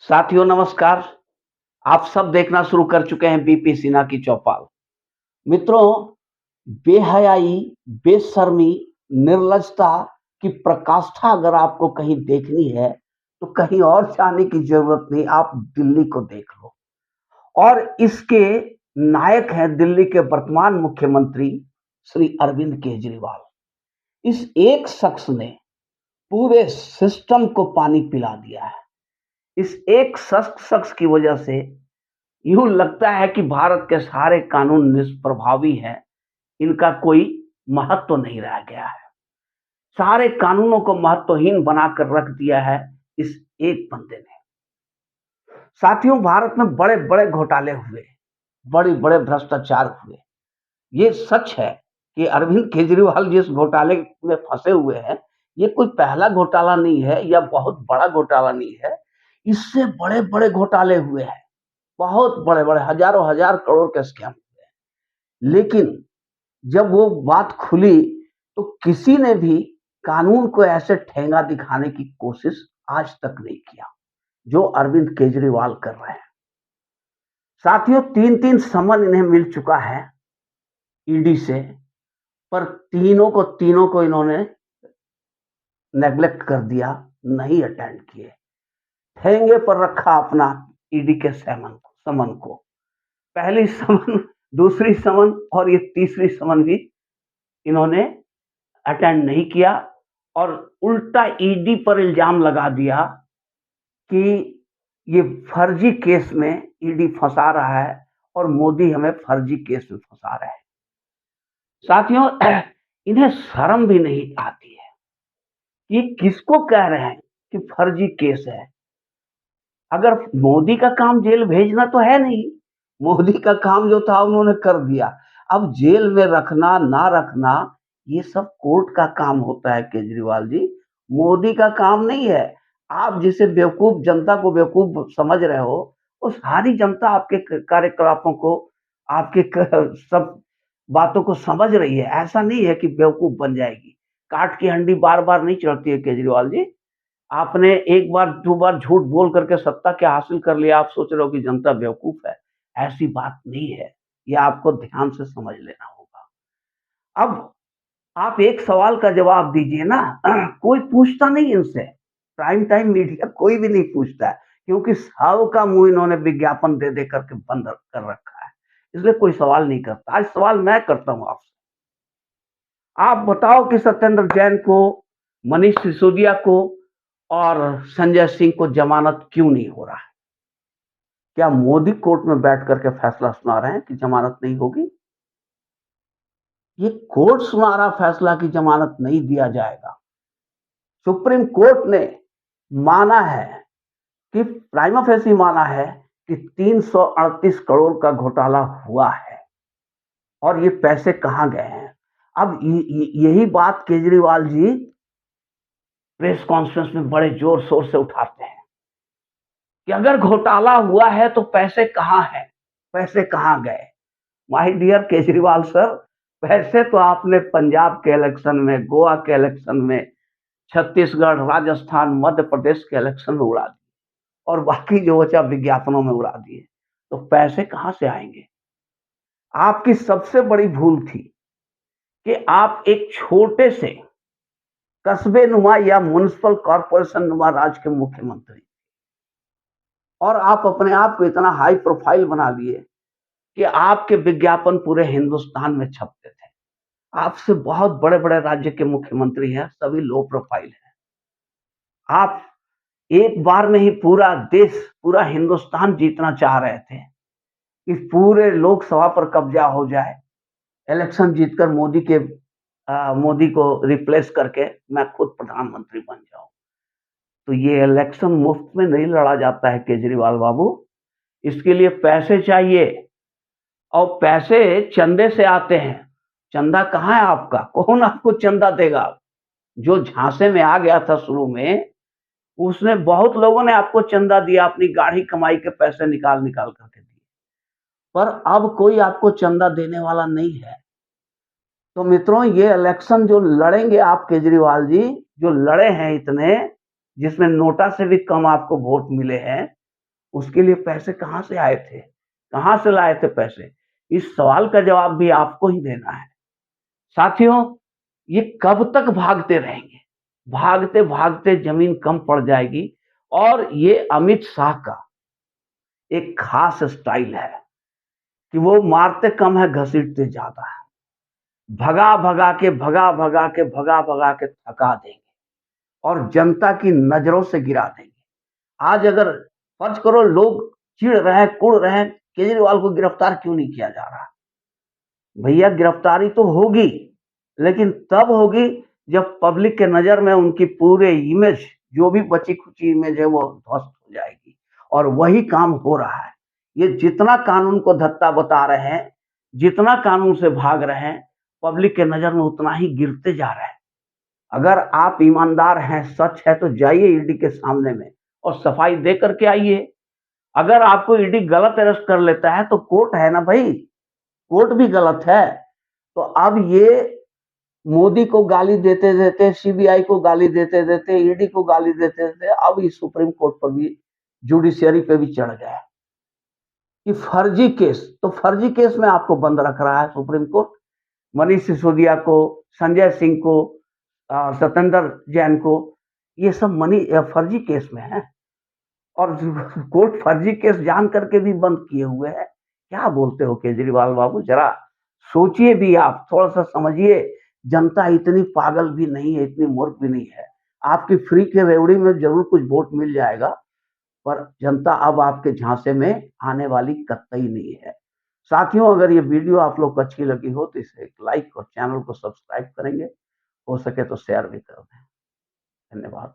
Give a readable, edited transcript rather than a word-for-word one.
साथियों नमस्कार। आप सब देखना शुरू कर चुके हैं बीपी सिन्हा की चौपाल। मित्रों, बेहयाई, बेशर्मी, निर्लज्जता की प्रकाष्ठा अगर आपको कहीं देखनी है, तो कहीं और जाने की ज़रूरत नहीं, आप दिल्ली को देख लो। और इसके नायक हैं दिल्ली के वर्तमान मुख्यमंत्री श्री अरविंद केजरीवाल। इस एक शख्स ने पूरे सिस्टम को पानी पिला दिया है। इस एक शख्स की वजह से यूँ लगता है कि भारत के सारे कानून निष्प्रभावी हैं, इनका कोई महत्व नहीं रह गया है। सारे कानूनों को महत्वहीन बनाकर रख दिया है इस एक बंदे ने। साथियों, भारत में बड़े-बड़े घोटाले हुए, बड़े-बड़े भ्रष्टाचार हुए। ये सच है कि अरविंद केजरीवाल जिस घोटाले में फँसे हुए हैं, ये कोई पहला घोटाला नहीं है या बहुत बड़ा घोटाला नहीं है। इससे बड़े-बड़े घोटाले हुए हैं। बहुत बड़े-बड़े हज़ारों हजार करोड़ के स्कैम हुए हैं। लेकिन जब वो बात खुली तो किसी ने भी कानून को ऐसे ठेंगा दिखाने की कोशिश आज तक नहीं किया, जो अरविंद केजरीवाल कर रहे हैं। साथियों, 3-3 समन इन्हें मिल चुका है ईडी से, पर तीनों को इन्होंने नेग्लेक्ट कर दिया, नहीं अटेंड किए। ठेंगे पर रखा अपना ईडी के समन को। पहली समन, दूसरी समन और ये तीसरी समन भी इन्होंने अटेंड नहीं किया और उल्टा ईडी पर इल्जाम लगा दिया कि ये फर्जी केस में ईडी फंसा रहा है और मोदी हमें फर्जी केस में फंसा रहे हैं। साथियों, इन्हें शर्म भी नहीं आती है कि किसको कह रहे हैं कि फर्जी केस है। अगर मोदी का काम जेल भेजना तो है नहीं, मोदी का काम जो था उन्होंने कर दिया। अब जेल में रखना ना रखना ये सब कोर्ट का काम होता है केजरीवाल जी, मोदी का काम नहीं है। आप जिसे बेवकूफ जनता को बेवकूफ समझ रहे हो, वो सारी जनता आपके कार्यकलापों को, आपके सब बातों को समझ रही है। ऐसा नहीं है कि बेवकूफ बन जाएगी। काठ की हंडी बार बार नहीं चढ़ती है केजरीवाल जी। आपने एक बार, दो बार झूठ बोल करके सत्ता क्या हासिल कर लिया, आप सोच रहे हो कि जनता बेवकूफ है। ऐसी बात नहीं है, ये आपको ध्यान से समझ लेना होगा। अब आप एक सवाल का जवाब दीजिए ना। कोई पूछता नहीं इनसे, प्राइम टाइम मीडिया कोई भी नहीं पूछता है, क्योंकि सबका मुंह इन्होंने विज्ञापन दे दे करके बंद कर रखा है, इसलिए कोई सवाल नहीं करता। आज सवाल मैं करता हूं आपसे। आप बताओ कि सत्येंद्र जैन को, मनीष सिसोदिया को और संजय सिंह को जमानत क्यों नहीं हो रहा है? क्या मोदी कोर्ट में बैठ करके फैसला सुना रहे हैं कि जमानत नहीं होगी? ये कोर्ट सुना रहा फैसला कि जमानत नहीं दिया जाएगा। सुप्रीम कोर्ट ने माना है कि प्राइमा फेसी माना है कि 338 करोड़ का घोटाला हुआ है और ये पैसे कहां गए हैं। अब यही बात केजरीवाल जी प्रेस कॉन्फ्रेंस में बड़े जोर शोर से उठाते हैं कि अगर घोटाला हुआ है तो पैसे कहां हैं, पैसे कहां गए। माय डियर केजरीवाल सर, पैसे तो आपने पंजाब के इलेक्शन में, गोवा के इलेक्शन में, छत्तीसगढ़, राजस्थान, मध्य प्रदेश के इलेक्शन में उड़ा दिए और बाकी जो बचा विज्ञापनों में उड़ा दिए। तो पैसे कहां से आएंगे? आपकी सबसे बड़ी भूल थी कि आप एक छोटे से कस्बे नुमा या म्युनिसिपल कॉर्पोरेशन नुमा राज्य के मुख्यमंत्री, और आप अपने आप को इतना हाई प्रोफाइल बना लिए कि आपके विज्ञापन पूरे हिंदुस्तान में छपते थे। आपसे बहुत बड़े-बड़े राज्य के मुख्यमंत्री हैं, सभी लो प्रोफाइल हैं। आप एक बार में ही पूरा देश, पूरा हिंदुस्तान जीतना चाह रहे थे कि पूरे लोकसभा पर कब्जा हो जाए, इलेक्शन जीतकर मोदी को रिप्लेस करके मैं खुद प्रधानमंत्री बन जाऊं। तो ये इलेक्शन मुफ्त में नहीं लड़ा जाता है केजरीवाल बाबू, इसके लिए पैसे चाहिए और पैसे चंदे से आते हैं। चंदा कहाँ है आपका? कौन आपको चंदा देगा? जो झांसे में आ गया था शुरू में, उसने बहुत लोगों ने आपको चंदा दिया, अपनी गाढ़ी कमाई के पैसे निकाल निकाल करके दिए, पर अब कोई आपको चंदा देने वाला नहीं है। तो मित्रों, ये इलेक्शन जो लड़ेंगे आप केजरीवाल जी, जो लड़े हैं इतने, जिसमें नोटा से भी कम आपको वोट मिले हैं, उसके लिए पैसे कहाँ से आए थे? कहाँ से लाए थे पैसे? इस सवाल का जवाब भी आपको ही देना है। साथियों, ये कब तक भागते रहेंगे? भागते-भागते ज़मीन कम पड़ जाएगी और ये अमित शाह का एक ख़ास स्टाइल है कि वो मारते कम है, घसीटते ज़्यादा है। भगा-भगा के, भगा-भगा के, भगा-भगा के थका देंगे और जनता की नज़रों से गिरा देंगे। आज अगर फ़र्ज़ करो लोग चिढ़ रहे हैं, कुढ़ रहे हैं, केजरीवाल को गिरफ्तार क्यों नहीं किया जा रहा? भैया गिरफ्तारी तो होगी, लेकिन तब होगी जब पब्लिक के नज़र में उनकी पूरे इमेज, जो भी बची-खुची इमेज है वो ध्वस्त हो जाएगी और वही काम हो रहा है। ये जितना कानून को धत्ता बता रहे हैं, जितना कानून से भाग रहे हैं, पब्लिक के नज़र में उतना ही गिरते जा रहे हैं। अगर आप ईमानदार हैं, सच है तो जाइए ईडी के सामने में और सफाई दे कर के आइए। अगर आपको ईडी गलत अरेस्ट कर लेता है तो कोर्ट है ना भई, कोर्ट भी गलत है। तो अब ये मोदी को गाली देते-देते, सीबीआई को गाली देते-देते, ईडी को गाली देते-देते अब ये सुप्रीम कोर्ट पर भी, जुडिशियरी पे भी चढ़ गया है कि फर्जी केस, तो फर्जी केस में आपको बंद रख रहा है सुप्रीम कोर्ट। मनीष सिसोदिया को, संजय सिंह को, सत्येंद्र जैन को, ये सब फर्जी केस में है और कोर्ट फर्जी केस जान करके भी बंद किए हुए है। क्या बोलते हो केजरीवाल बाबू, जरा सोचिए भी आप, थोड़ा-सा समझिए। जनता इतनी पागल भी नहीं है, इतनी मूर्ख भी नहीं है। आपकी फ्री की रेवड़ी में ज़रूर कुछ वोट मिल जाएगा, पर जनता अब आपके झांसे में आने वाली कतई नहीं है। साथियों, अगर ये वीडियो आप लोग को अच्छी लगी हो तो इसे एक लाइक और चैनल को सब्सक्राइब करेंगे। हो सके तो शेयर भी कर दें। धन्यवाद।